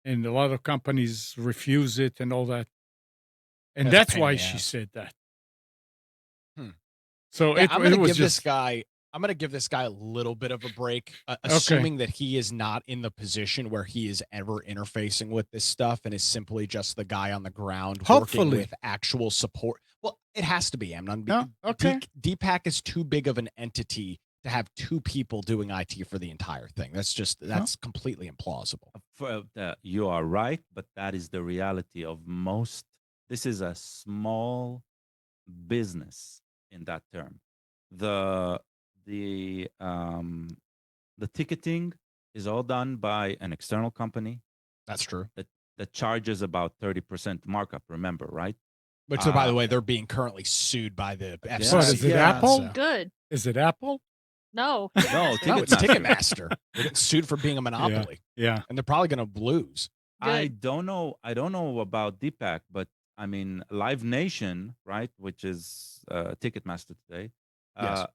and a lot of companies refuse it and all that. And That's a that's pain in why the she ass. said that. Hmm. So Yeah, it was just I'm gonna give this guy a little bit of a break, okay. assuming that he is not in the position where he is ever interfacing with this stuff and is simply just the guy on the ground working Hopefully. with actual support. Well, it has to be Amnon. No, okay. DPAC is too big of an entity to have two people doing IT for the entire thing. That's completely implausible. You are right, but that is the reality of most. This is a small business in that term. The ticketing is all done by an external company That's true. that charges about 30% markup. Remember, right? Which, by the way, they're being currently sued by the FCC. What is it, Yeah, Apple? so- Good. Is it Apple? No. No, No, it's Ticketmaster. They're getting sued for being a monopoly, Yeah. and they're probably going to lose. I Good. don't know about Deepak, but I mean Live Nation, right, which is Ticketmaster today. Yes.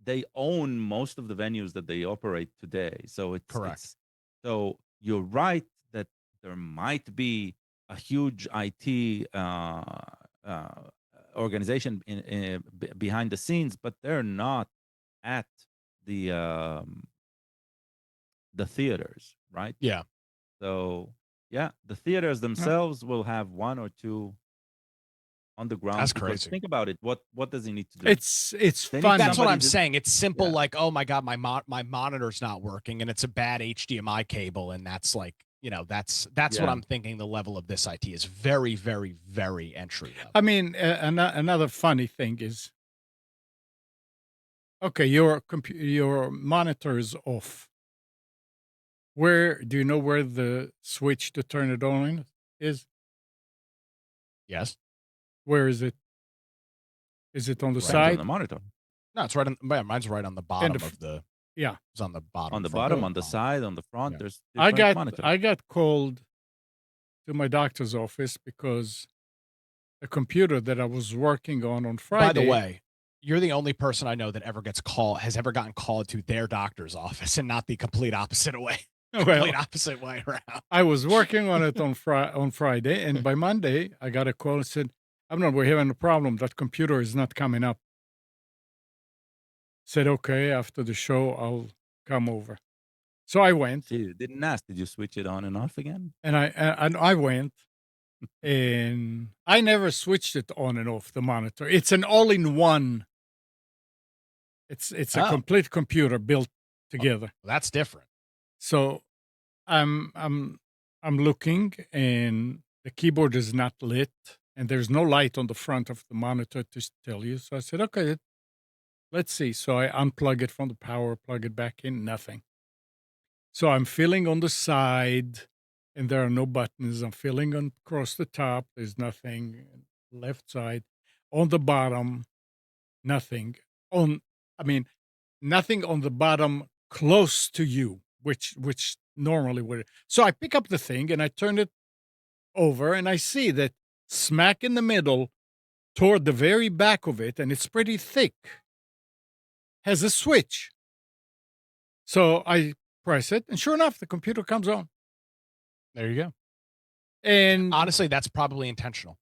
They own most of the venues that they operate today. So Correct. So you're right that there might be a huge IT organization behind the scenes, but they're not at the theaters, right? Yeah. So yeah, the theaters themselves will have one or two on the ground. That's because crazy. Think about it. What does he need to do? It's They need funny. That's what somebody I'm saying. It's simple, Yeah. like, oh my god, my monitor's not working, and it's a bad HDMI cable, and that's like, that's what Yeah. I'm thinking. The level of this IT is very, very, very entry level. I mean, another funny thing is, okay, your monitor is off. Where do you know where the switch to turn it on is? Yes. Where is it? Is it on the Right on side? the monitor, No, it's right on. Mine's right on the bottom f- of the. Yeah. It's on the bottom. on the front bottom, of on the monitor. side, on the front. Yeah. There's I different got monitors. I got called to my doctor's office because a computer that I was working on Friday. By the way, you're the only person I know that has ever gotten called to their doctor's office, and not the complete opposite way. Complete opposite way around. I was working on it on Friday, and by Monday I got a call and said, we're having a problem. That computer is not coming up. Said, okay, after the show, I'll come over. So I went. See, you didn't ask. Did you switch it on and off again? And I went, and I never switched it on and off the monitor. It's an all-in-one. It's a complete computer built together. Well, that's different. So I'm looking, and the keyboard is not lit, and there's no light on the front of the monitor to tell you. So I said, okay, let's see. So I unplug it from the power, plug it back in, nothing. So I'm feeling on the side, and there are no buttons. I'm feeling across the top. There's nothing. Left side. On the bottom, nothing. Nothing on the bottom close to you, which normally would. So I pick up the thing and I turn it over, and I see that smack in the middle, toward the very back of it, and it's pretty thick, has a switch. So I press it, and sure enough, the computer comes on. There you go. And Honestly, that's probably intentional.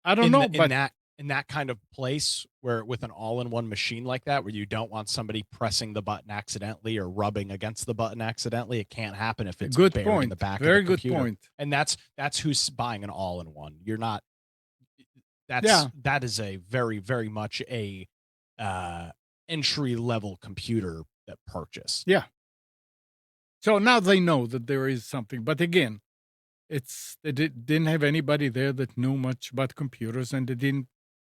I don't know, but in that kind of place where with an all-in-one machine like that, where you don't want somebody pressing the button accidentally or rubbing against the button accidentally, it can't happen if it's good buried point. in the back Very of the good computer. point. And that's who's buying an all-in-one. You're not. That is a very, very much a entry-level computer that purchase. Yeah. So now they know that there is something, but again, they didn't have anybody there that knew much about computers, and they didn't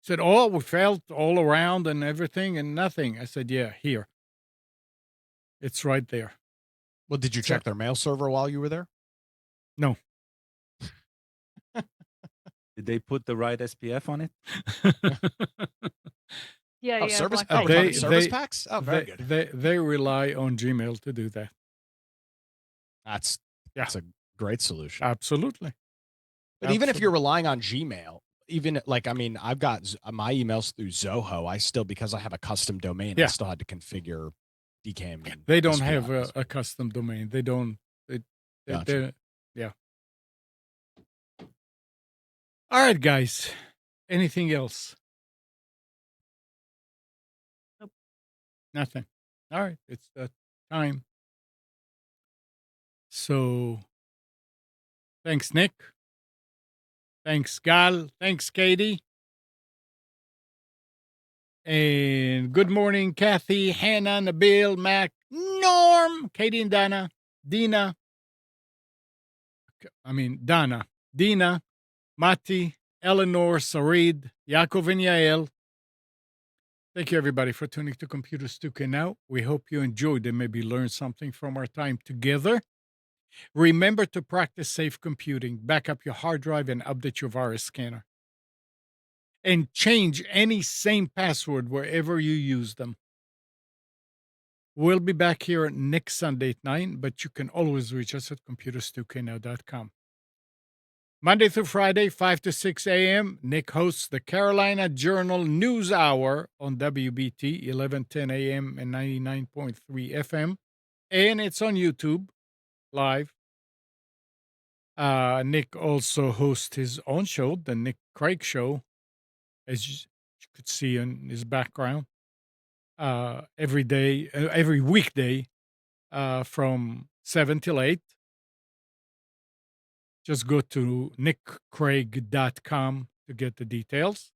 said, "Oh, we felt all around and everything and nothing." I said, "Yeah, here, it's right there." Well, did you So- check their mail server while you were there? No. Did they put the right SPF on it? Yeah, Oh, yeah. service. Black Oh, Friday. service packs. Oh, very good. They rely on Gmail to do that. That's Yeah. a great solution. Absolutely. But even if you're relying on Gmail, even like, I mean, I've got my emails through Zoho. I still, because I have a custom domain, I Yeah. still had to configure DKIM. And They don't SPF have as well. a custom domain. They don't. Gotcha. Yeah. All right, guys. Anything else? Nope. Nothing. All right. It's that time. So, thanks, Nick. Thanks, Gal. Thanks, Katie. And good morning, Kathy, Hannah, Nabil, Mac, Norm, Katie and Dana, Dina, Mati, Eleanor, Sarid, Yaakov, and Yael. Thank you, everybody, for tuning to Computers 2K Now. We hope you enjoyed and maybe learned something from our time together. Remember to practice safe computing, back up your hard drive, and update your virus scanner. And change any same password wherever you use them. We'll be back here next Sunday at 9, but you can always reach us at computers2know.com. Monday through Friday, 5 to 6 a.m., Nick hosts the Carolina Journal News Hour on WBT, 1110 a.m. and 99.3 FM. And it's on YouTube, live. Nick also hosts his own show, The Nick Craig Show, as you could see in his background, every weekday from 7 till 8. Just go to nickcraig.com to get the details.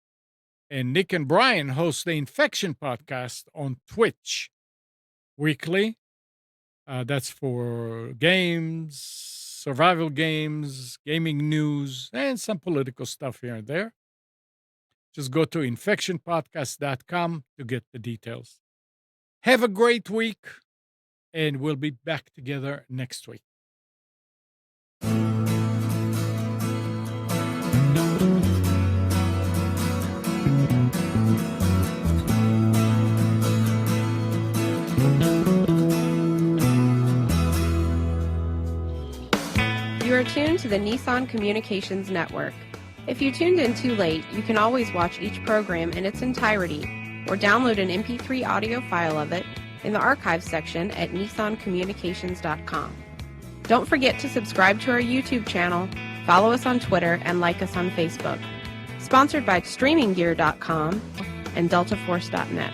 And Nick and Brian host the Infection Podcast on Twitch weekly. That's for games, survival games, gaming news, and some political stuff here and there. Just go to infectionpodcast.com to get the details. Have a great week, and we'll be back together next week. You are tuned to the Nissan Communications Network. If you tuned in too late, you can always watch each program in its entirety or download an MP3 audio file of it in the archives section at nissancommunications.com. Don't forget to subscribe to our YouTube channel, follow us on Twitter, and like us on Facebook. Sponsored by StreamingGear.com and DeltaForce.net.